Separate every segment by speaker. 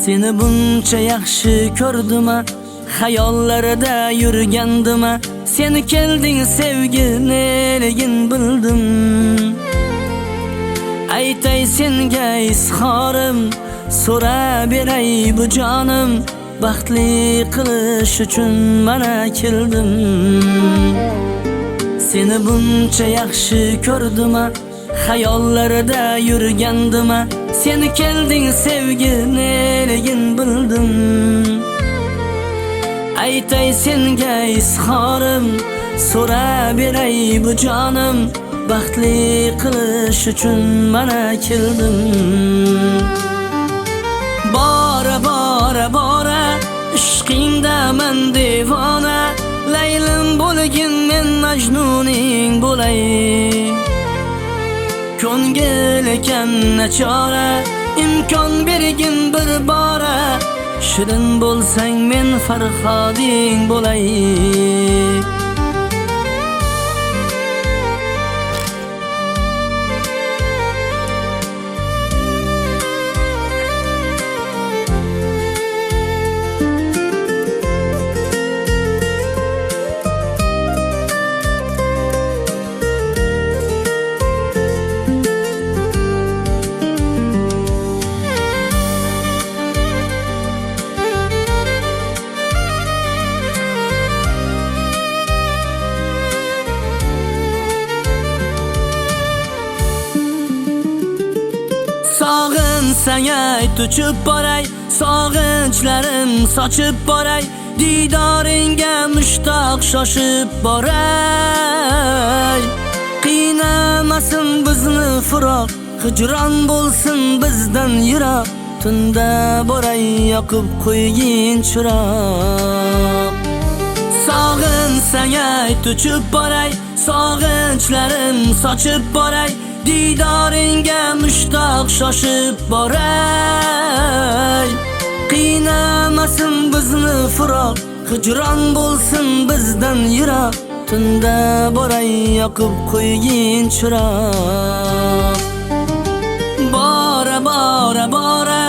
Speaker 1: Seni buncha yaxshi ko'rdim-a, xayollarida yurgandim-a. Seni kelding sevgi neligin bildim. Aytay senga izhorim, so'ra beray bu jonim. Baxtli qilish uchun mana keldim. Seni buncha yaxshi ko'rdim-a, xayollarida yurgandim-a. Seni kelding sevgi neligin bildim. Aytay senga izhorim, so'ra beray bu jonim. Baxtli qilish uchun mana keldim. Bora bora bora ishqingda men devona. Laylim bo'lgin men majnuning bo'lay. Ko'ngil ekan nachora, imkon bergin bir bora. Shirin bo'lsang men Farhoding bo'lay. Sog'insang ayt uchib boray, sog'inchlarim sochib boray. Didoringga mushtoq shoshib boray. Qiynamasin bizni firoq, hijron bo'lsin bizdan yiroq. Tunda boray yoqib qo'ygin chiroq. Sog'insang ayt uchib boray, sog'inchlarim sochib boray. Didoringga mushtoq shoshib boray. Qiynamasin bizni firoq, hijron bo'lsin bizdan yiroq. Tunda boray yoqib qo'ygin chiroq. Bora bora bora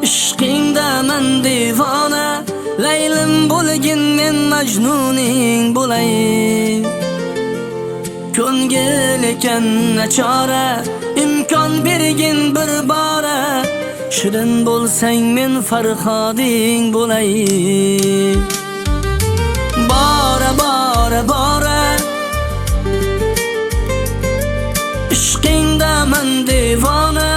Speaker 1: ishqingda men devona. Laylim bo'lgin men majnuning bo'lay. Ko'ngil ekan nachora, imkon bergin bir bora. Shirin bo'lsang men Farhoding bo'lay. Bora bora bora ishqingda men devona.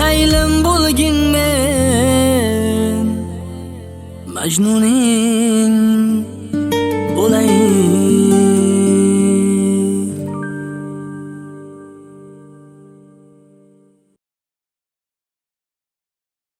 Speaker 1: Laylim bo'lgin men majnuning